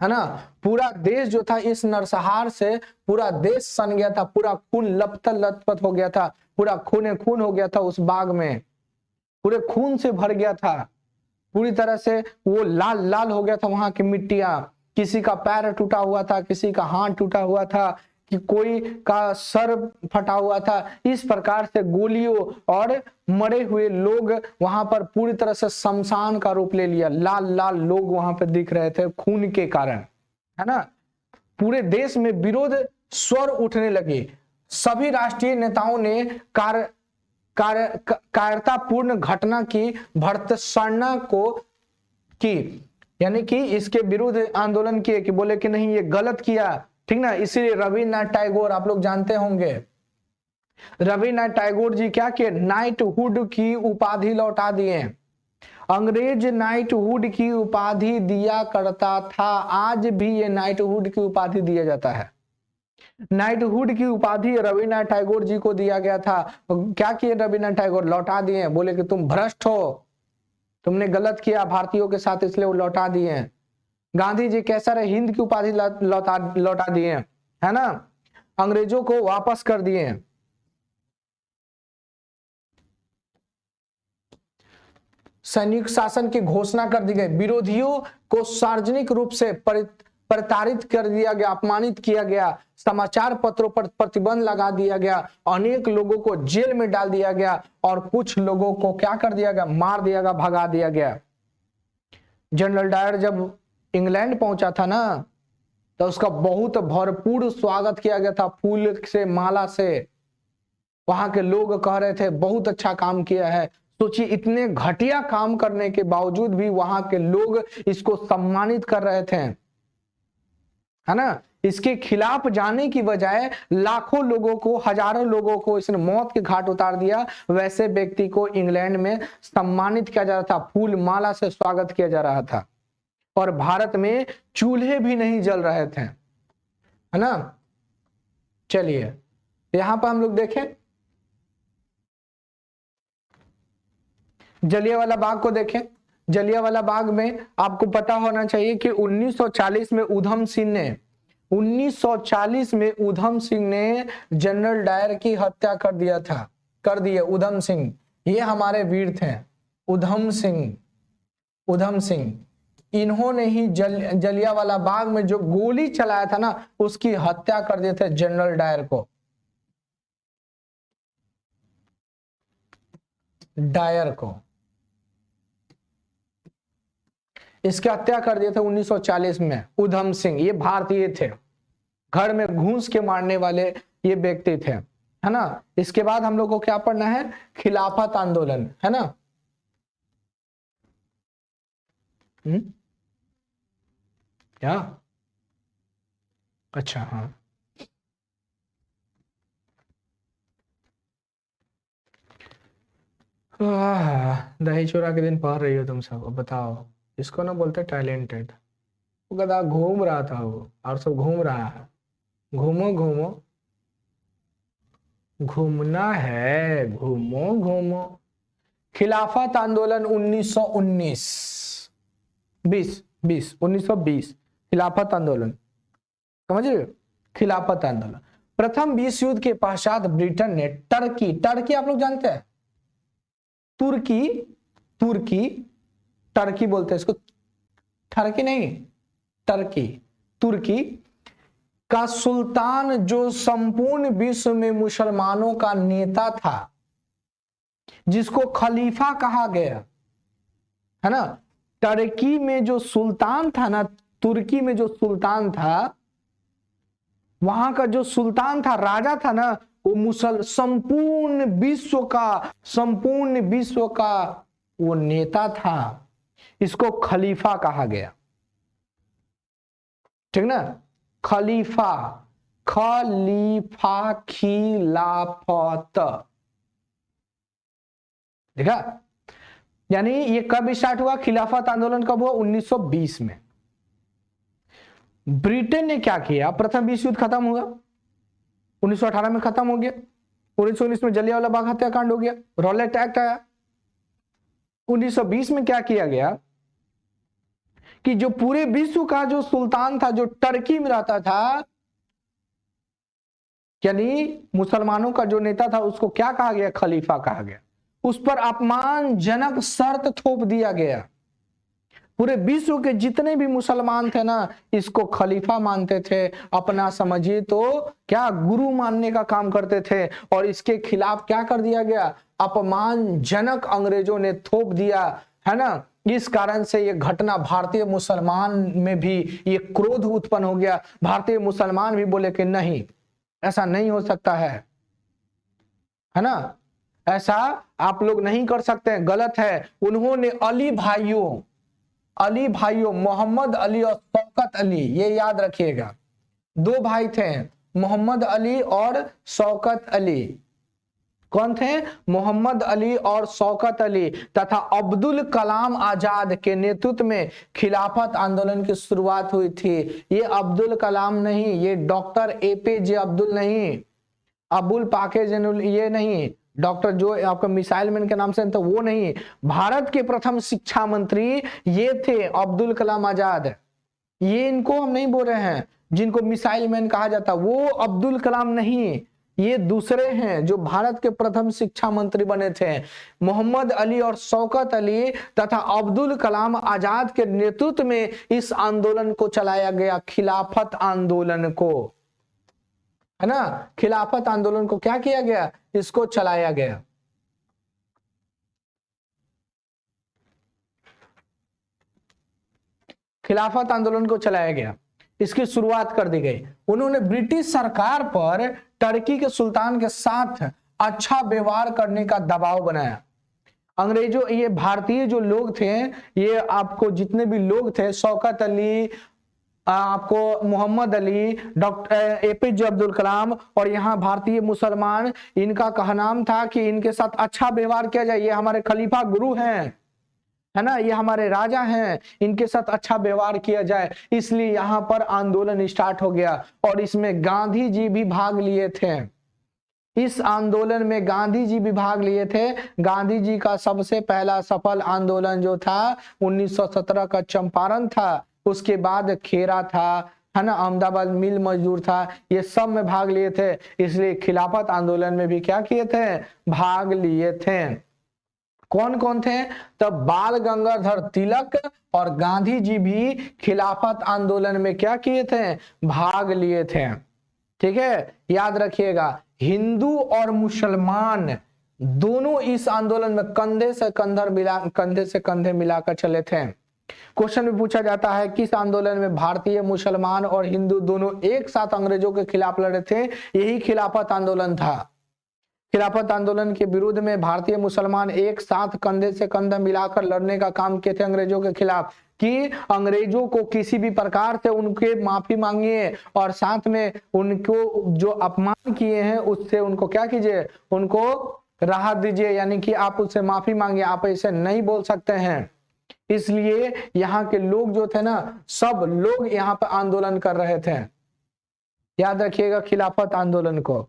है ना। पूरा देश जो था इस नरसंहार से पूरा देश सन गया था, पूरा खून लथपथ हो गया था, पूरा खून हो गया था। उस बाग में पूरे खून से भर गया था, पूरी तरह से वो लाल लाल हो गया था वहां की मिट्टियां। किसी का पैर टूटा हुआ था, किसी का हाथ टूटा हुआ था, कि कोई का सर फटा हुआ था। इस प्रकार से गोलियों और मरे हुए लोग वहां पर पूरी तरह से शमशान का रूप ले लिया। लाल लाल लोग वहां पर दिख रहे थे खून के कारण, है ना। पूरे देश में विरोध स्वर उठने लगे। सभी राष्ट्रीय नेताओं ने कायरतापूर्ण घटना की भर्त्सना को की, यानी कि इसके विरुद्ध आंदोलन किए, कि बोले कि नहीं ये गलत किया, ठीक ना। इसीलिए रविन्द्रनाथ टैगोर, आप लोग जानते होंगे, रविन्द्रनाथ टैगोर जी क्या किए, नाइटहुड की उपाधि लौटा दिए। अंग्रेज नाइटहुड की उपाधि दिया करता था, आज भी ये नाइटहुड की उपाधि दिया जाता है। नाइटहुड की उपाधि रविन्द्रनाथ टैगोर जी को दिया गया था। क्या किए रविन्द्रनाथ टैगोर, लौटा दिए। बोले कि तुम भ्रष्ट हो, तुमने गलत किया भारतीयों के साथ, इसलिए वो लौटा दिए। गांधी जी कैसर हिंद की उपाधि लौटा दिए, है ना, अंग्रेजों को वापस कर दिए। सैनिक शासन की घोषणा कर दी गई, विरोधियों को सार्वजनिक रूप से प्रताड़ित कर दिया गया, अपमानित किया गया, समाचार पत्रों पर प्रतिबंध लगा दिया गया, अनेक लोगों को जेल में डाल दिया गया और कुछ लोगों को क्या कर दिया गया, मार दिया गया, भगा दिया गया। जनरल डायर जब इंग्लैंड पहुंचा था ना, तो उसका बहुत भरपूर स्वागत किया गया था, फूल से, माला से। वहां के लोग कह रहे थे बहुत अच्छा काम किया है। सोचिए, इतने घटिया काम करने के बावजूद भी वहां के लोग इसको सम्मानित कर रहे थे, है ना। इसके खिलाफ जाने की बजाय लाखों लोगों को, हजारों लोगों को इसने मौत के घाट उतार दिया। वैसे व्यक्ति को इंग्लैंड में सम्मानित किया जा रहा था, फूल माला से स्वागत किया जा रहा था, और भारत में चूल्हे भी नहीं जल रहे थे, है ना। चलिए यहां पर हम लोग देखें, जलियांवाला बाग को देखें। जलियांवाला बाग में आपको पता होना चाहिए कि 1940 में उधम सिंह ने जनरल डायर की हत्या कर दिए। उधम सिंह, ये हमारे वीर थे, उधम सिंह। इन्होंने ही जलियांवाला बाग में जो गोली चलाया था ना, उसकी हत्या कर दिए थे जनरल डायर को। इसकी हत्या कर दिए थे 1940 में उधम सिंह। ये भारतीय थे, घर में घूस के मारने वाले ये व्यक्ति थे, है ना। इसके बाद हम लोग को क्या पढ़ना है, खिलाफत आंदोलन, है ना। क्या, अच्छा, हाँ, दही चूरा के दिन पढ़ रही हो तुम सब। अब बताओ, इसको ना बोलते टैलेंटेड। वो गधा घूम रहा था वो, और सब घूम रहा है। घूमो घूमो, घूमना है, घूमो घूमो। खिलाफत आंदोलन 1919 1920 खिलाफत आंदोलन, समझ रहे हो। खिलाफत आंदोलन, प्रथम विश्व युद्ध के पश्चात ब्रिटेन ने टर्की आप लोग जानते हैं, टर्की बोलते हैं इसको, टर्की नहीं, तुर्की का सुल्तान, जो संपूर्ण विश्व में मुसलमानों का नेता था, जिसको खलीफा कहा गया, है ना। टर्की में जो सुल्तान था ना, तुर्की में जो सुल्तान था, वहां का जो सुल्तान था, राजा था ना, वो संपूर्ण विश्व का वो नेता था। इसको खलीफा कहा गया, ठीक ना, खलीफा, खलीफा, खिलाफत, देखा। यानी ये कब स्टार्ट हुआ, खिलाफत आंदोलन कब हुआ, 1920 में। ब्रिटेन ने क्या किया, प्रथम विश्व युद्ध खत्म हुआ, 1918 में खत्म हो गया, 1919 में जलियांवाला बाग हत्याकांड हो गया, रॉलेट एक्ट आया। 1920 में क्या किया गया कि जो पूरे विश्व का जो सुल्तान था, जो टर्की में रहता था, यानी मुसलमानों का जो नेता था, उसको क्या कहा गया, खलीफा कहा गया। उस पर अपमानजनक शर्त थोप दिया गया। पूरे विश्व के जितने भी मुसलमान थे ना, इसको खलीफा मानते थे, अपना समझिए तो क्या गुरु मानने का काम करते थे। और इसके खिलाफ क्या कर दिया गया, अपमानजनक अंग्रेजों ने थोप दिया, है ना। इस कारण से ये घटना भारतीय मुसलमान में भी ये क्रोध उत्पन्न हो गया। भारतीय मुसलमान भी बोले कि नहीं, ऐसा नहीं हो सकता है ना, ऐसा आप लोग नहीं कर सकते, गलत है। उन्होंने अली भाइयों मोहम्मद अली और शौकत अली, ये याद रखिएगा, दो भाई थे, मोहम्मद अली और शौकत अली। कौन थे, मोहम्मद अली और शौकत अली, तथा अब्दुल कलाम आजाद के नेतृत्व में खिलाफत आंदोलन की शुरुआत हुई थी। ये अब्दुल कलाम नहीं, ये डॉक्टर APJ अब्दुल नहीं, अबुल पाकिज ये नहीं, डॉक्टर जो आपका मिसाइल मैन के नाम से था वो नहीं। भारत के प्रथम शिक्षा मंत्री ये थे अब्दुल कलाम आजाद। ये इनको हम नहीं बोल रहे हैं, जिनको मिसाइल मैन कहा जाता, वो अब्दुल कलाम नहीं, ये दूसरे हैं जो भारत के प्रथम शिक्षा मंत्री बने थे। मोहम्मद अली और शौकत अली तथा अब्दुल कलाम आजाद के नेतृत्व में इस आंदोलन को चलाया गया, खिलाफत आंदोलन को, है ना। खिलाफत आंदोलन को क्या किया गया, इसको चलाया गया। खिलाफत आंदोलन को चलाया गया, इसकी शुरुआत कर दी गई। उन्होंने ब्रिटिश सरकार पर टर्की के सुल्तान के साथ अच्छा व्यवहार करने का दबाव बनाया। अंग्रेजों, ये भारतीय जो लोग थे, ये आपको जितने भी लोग थे, शौकत अली, आपको मोहम्मद अली, डॉक्टर APJ अब्दुल कलाम, और यहाँ भारतीय मुसलमान, इनका कहनाम था कि इनके साथ अच्छा व्यवहार किया जाए, ये हमारे खलीफा गुरु हैं, है ना, ये हमारे राजा हैं, इनके साथ अच्छा व्यवहार किया जाए। इसलिए यहाँ पर आंदोलन स्टार्ट हो गया और इसमें गांधी जी भी भाग लिए थे। इस आंदोलन में गांधी जी भी भाग लिए थे। गांधी जी का सबसे पहला सफल आंदोलन जो था 1917 का चंपारण था, उसके बाद खेरा था, है ना, अहमदाबाद मिल मजदूर था, ये सब में भाग लिए थे। इसलिए खिलाफत आंदोलन में भी क्या किए थे, भाग लिए थे। कौन कौन थे, तब बाल गंगाधर तिलक और गांधी जी भी खिलाफत आंदोलन में क्या किए थे, भाग लिए थे। ठीक है, याद रखिएगा, हिंदू और मुसलमान दोनों इस आंदोलन में कंधे से कंधे मिलाकर चले थे। क्वेश्चन में पूछा जाता है किस आंदोलन में भारतीय मुसलमान और हिंदू दोनों एक साथ अंग्रेजों के खिलाफ लड़े थे, यही खिलाफत आंदोलन था। खिलाफत आंदोलन के विरुद्ध में भारतीय मुसलमान एक साथ कंधे से कंधा मिलाकर लड़ने का काम किए थे अंग्रेजों के खिलाफ, कि अंग्रेजों को किसी भी प्रकार से उनके माफी मांगिए और साथ में उनको जो अपमान किए हैं उससे उनको क्या कीजिए, उनको राहत दीजिए, यानी कि आप उससे माफी मांगिए, आप ऐसे नहीं बोल सकते हैं। इसलिए यहाँ के लोग जो थे ना, सब लोग यहाँ पर आंदोलन कर रहे थे। याद रखिएगा खिलाफत आंदोलन को।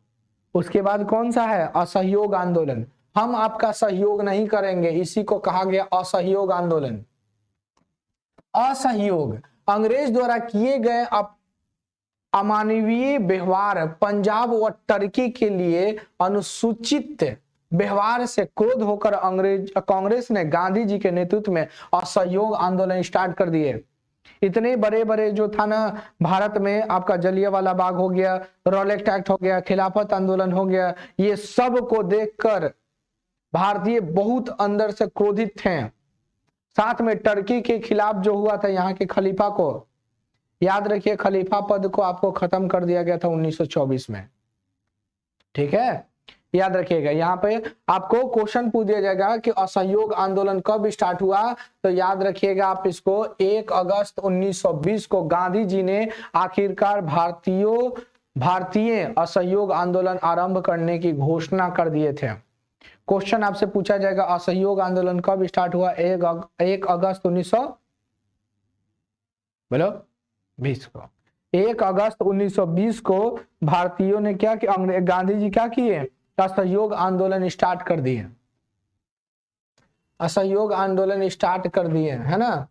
उसके बाद कौन सा है, असहयोग आंदोलन। हम आपका सहयोग नहीं करेंगे, इसी को कहा गया असहयोग आंदोलन। असहयोग, अंग्रेज द्वारा किए गए अमानवीय व्यवहार, पंजाब व टर्की के लिए अनुसूचित व्यवहार से क्रोध होकर कांग्रेस ने गांधी जी के नेतृत्व में असहयोग आंदोलन स्टार्ट कर दिए। इतने बड़े बड़े जो था ना भारत में, आपका जलियांवाला बाग हो गया, रॉलेट एक्ट हो गया, खिलाफत आंदोलन हो गया, ये सब को देखकर भारतीय बहुत अंदर से क्रोधित थे। साथ में टर्की के खिलाफ जो हुआ था यहाँ के खलीफा को, याद रखिए खलीफा पद को आपको खत्म कर दिया गया था 1924 में। ठीक है, याद रखिएगा। यहाँ पे आपको क्वेश्चन पूछ दिया जाएगा कि असहयोग आंदोलन कब स्टार्ट हुआ, तो याद रखिएगा आप इसको 1 अगस्त 1920 को गांधी जी ने आखिरकार भारतीय असहयोग आंदोलन आरंभ करने की घोषणा कर दिए थे। क्वेश्चन आपसे पूछा जाएगा असहयोग आंदोलन कब स्टार्ट हुआ, 1 अगस्त 1920 को। 1 अगस्त 1920 को भारतीयों ने क्या किया, गांधी जी क्या किए, असहयोग आंदोलन स्टार्ट कर दिए, असहयोग आंदोलन स्टार्ट कर दिए, है ना।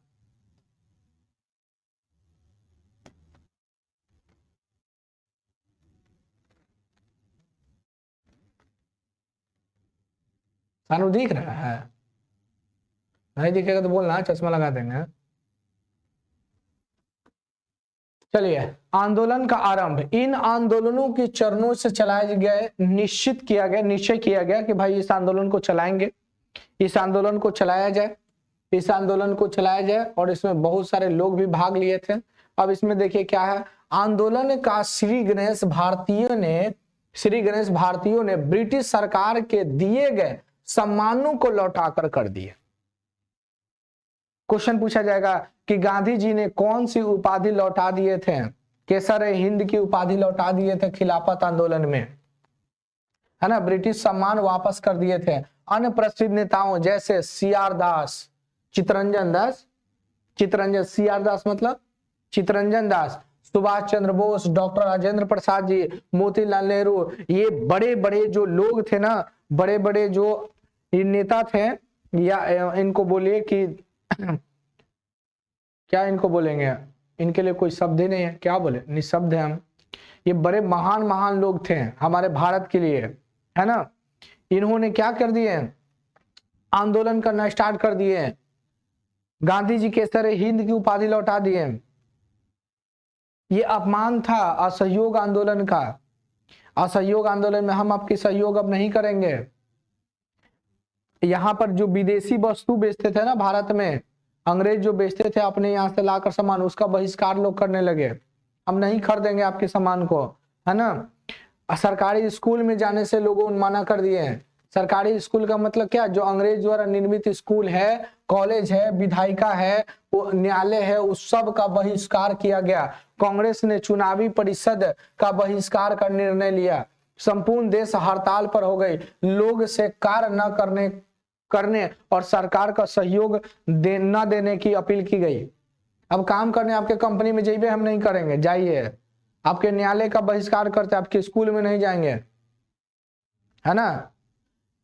सानू दिख रहा है? नहीं दिखेगा तो बोलना, चश्मा लगा देंगे। चलिए, आंदोलन का आरंभ इन आंदोलनों के चरणों से चलाए गए, निश्चय किया गया कि भाई इस आंदोलन को चलाएंगे, इस आंदोलन को चलाया जाए, इस आंदोलन को चलाया जाए, और इसमें बहुत सारे लोग भी भाग लिए थे। अब इसमें देखिए क्या है, आंदोलन का श्री गणेश भारतीयों ने ब्रिटिश सरकार के दिए गए सम्मानों को लौटाकर कर दिए। क्वेश्चन पूछा जाएगा कि गांधी जी ने कौन सी उपाधि लौटा दिए थे, केसर हिंद की उपाधि लौटा दिए थे खिलाफत आंदोलन में, है ना, ब्रिटिश सम्मान वापस कर दिए थे। अन्य प्रसिद्ध नेताओं जैसे सीआर दास, चित्तरंजन दास, सुभाष चंद्र बोस, डॉक्टर राजेंद्र प्रसाद जी, मोतीलाल नेहरू, ये बड़े बड़े जो लोग थे ना, बड़े बड़े जो नेता थे, या इनको बोलिए कि क्या इनको बोलेंगे, इनके लिए कोई शब्द ही नहीं है, क्या बोले, निशब्द है हम। ये बड़े महान लोग थे हमारे भारत के लिए, है ना। इन्होंने क्या कर दिए, आंदोलन करना स्टार्ट कर दिए, गांधी जी केसर हिंद की उपाधि लौटा दिए। ये अपमान था असहयोग आंदोलन का। असहयोग आंदोलन में हम आपकी सहयोग अब नहीं करेंगे। यहाँ पर जो विदेशी वस्तु बेचते थे ना भारत में, अंग्रेज जो बेचते थे अपने यहाँ से लाकर सामान, उसका बहिष्कार लोग करने लगे, हम नहीं खरीदेंगे आपके सामान को, है ना। सरकारी स्कूल में जाने से लोगों ने मना कर दिए हैं। सरकारी स्कूल का मतलब क्या, जो अंग्रेज द्वारा निर्मित स्कूल है, कॉलेज है, विधायिका है, वो न्यायालय है, उस सब का बहिष्कार किया गया। कांग्रेस ने चुनावी परिषद का बहिष्कार का निर्णय लिया। संपूर्ण देश हड़ताल पर हो गई, लोग से कार्य न करने और सरकार का सहयोग न देने की अपील की गई। अब काम करने आपके कंपनी में जाइए, हम नहीं करेंगे, जाइए। आपके न्यायालय का बहिष्कार करते, आपके स्कूल में नहीं जाएंगे, है ना।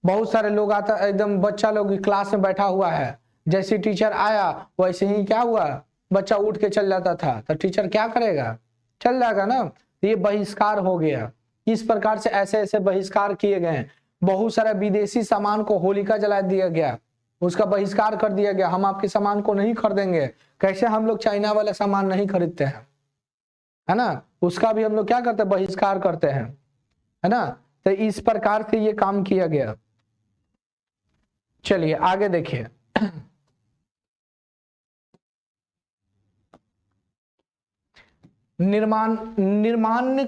बहुत सारे लोग आता, एकदम बच्चा लोग क्लास में बैठा हुआ है, जैसे टीचर आया वैसे ही क्या हुआ, बच्चा उठ के चल जाता था, तो टीचर क्या करेगा, चल जाएगा ना। ये बहिष्कार हो गया। इस प्रकार से ऐसे ऐसे बहिष्कार किए गए। बहुत सारे विदेशी सामान को होलिका जला दिया गया, उसका बहिष्कार कर दिया गया, हम आपके सामान को नहीं खरीदेंगे। कैसे हम लोग चाइना वाले सामान नहीं खरीदते हैं, है ना, उसका भी हम लोग क्या करते हैं, बहिष्कार करते हैं, है ना। तो इस प्रकार से ये काम किया गया। चलिए आगे देखिए, निर्माण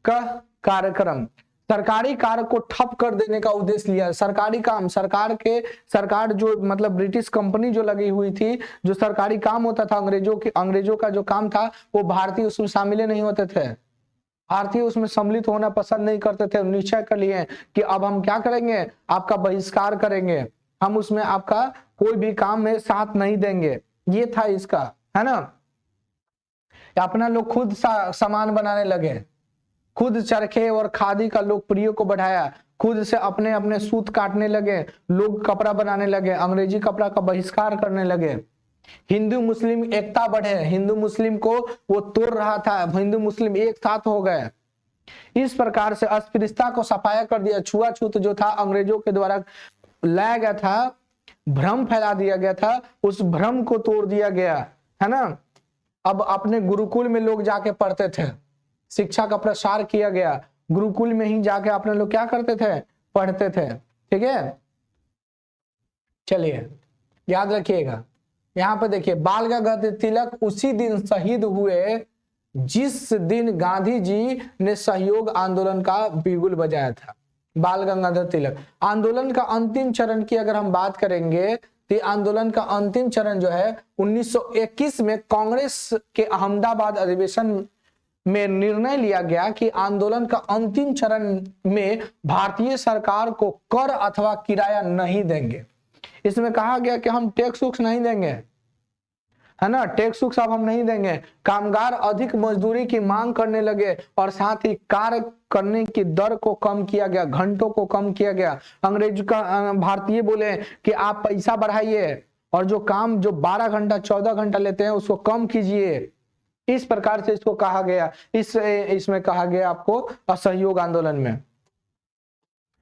का कार्यक्रम, सरकारी कार्य को ठप कर देने का उद्देश्य लिया। सरकारी काम, सरकार जो मतलब ब्रिटिश कंपनी जो लगी हुई थी, जो सरकारी काम होता था अंग्रेजों का जो काम था, वो भारतीय उसमें शामिल नहीं होते थे। भारतीय उसमें सम्मिलित होना पसंद नहीं करते थे। निश्चय कर लिए कि अब हम क्या करेंगे, आपका बहिष्कार करेंगे, हम उसमें आपका कोई भी काम में साथ नहीं देंगे। ये था इसका, है ना। अपना लोग खुद सामान बनाने लगे, खुद चरखे और खादी का लोकप्रिय को बढ़ाया, खुद से अपने अपने सूत काटने लगे, लोग कपड़ा बनाने लगे, अंग्रेजी कपड़ा का बहिष्कार करने लगे। हिंदू मुस्लिम एकता बढ़े, हिंदू मुस्लिम को वो तोड़ रहा था, हिंदू मुस्लिम एक साथ हो गए। इस प्रकार से अस्पृश्यता को सफाया कर दिया। छुआछूत जो था अंग्रेजों के द्वारा लाया गया था, भ्रम फैला दिया गया था, उस भ्रम को तोड़ दिया गया, है ना। अब अपने गुरुकुल में लोग जाके पढ़ते थे, शिक्षा का प्रसार किया गया, गुरुकुल में ही जाके अपने लोग क्या करते थे, पढ़ते थे। ठीक है, चलिए याद रखिएगा। यहाँ पे देखिए, बाल गंगाधर तिलक उसी दिन शहीद हुए, जिस दिन गांधी जी ने सहयोग आंदोलन का बिगुल बजाया था। बाल गंगाधर तिलक। आंदोलन का अंतिम चरण की अगर हम बात करेंगे तो आंदोलन का अंतिम चरण जो है 1921 में कांग्रेस के अहमदाबाद अधिवेशन में निर्णय लिया गया कि आंदोलन का अंतिम चरण में भारतीय सरकार को कर अथवा किराया नहीं देंगे। इसमें कहा गया कि हम टैक्स वैक्स नहीं देंगे, है ना, टैक्स वैक्स अब हम नहीं देंगे। कामगार अधिक मजदूरी की मांग करने लगे और साथ ही कार्य करने की दर को कम किया गया, घंटों को कम किया गया। अंग्रेज का भारतीय बोले कि आप पैसा बढ़ाइए और जो काम जो 12 घंटा 14 घंटा लेते हैं उसको कम कीजिए। इस प्रकार से इसको कहा गया। इसमें कहा गया आपको असहयोग आंदोलन में।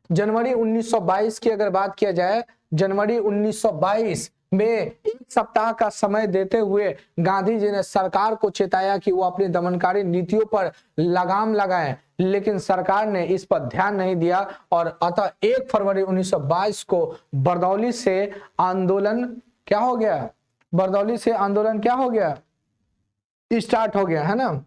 जनवरी 1922 की अगर बात किया जाए, जनवरी 1922 में एक सप्ताह का समय देते हुए गांधी जी ने सरकार को चेताया कि वो अपनी दमनकारी नीतियों पर लगाम लगाएं, लेकिन सरकार ने इस पर ध्यान नहीं दिया और अतः 1 फरवरी 1922 को बरदौली से आंदोलन क्या हो गया, बरदौली से आंदोलन क्या हो गया, स्टार्ट हो गया, है ना।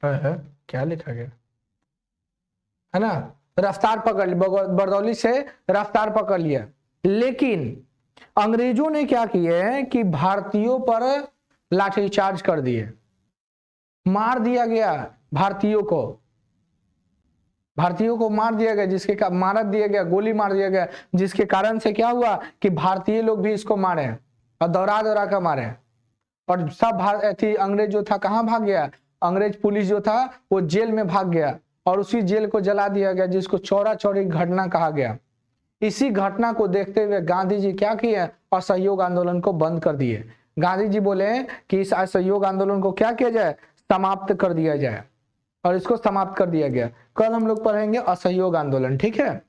है क्या लिखा गया, है ना, रफ्तार पकड़ ली, बरदौली से रफ्तार पकड़ लिया। लेकिन अंग्रेजों ने क्या किया कि भारतीयों पर लाठीचार्ज कर दिए, मार दिया गया भारतीयों को मार दिया गया, जिसके मार दिया गया, गोली मार दिया गया, जिसके कारण से क्या हुआ कि भारतीय लोग भी इसको मारे और दौरा दौरा कर मारे। और सब अंग्रेज जो था कहां भाग गया, अंग्रेज पुलिस जो था वो जेल में भाग गया और उसी जेल को जला दिया गया, जिसको चौरा चौरी घटना कहा गया। इसी घटना को देखते हुए गांधी जी क्या किए, असहयोग आंदोलन को बंद कर दिए। गांधी जी बोले कि इस असहयोग आंदोलन को क्या किया जाए, समाप्त कर दिया जाए, और इसको समाप्त कर दिया गया। कल हम लोग पढ़ेंगे असहयोग आंदोलन, ठीक है।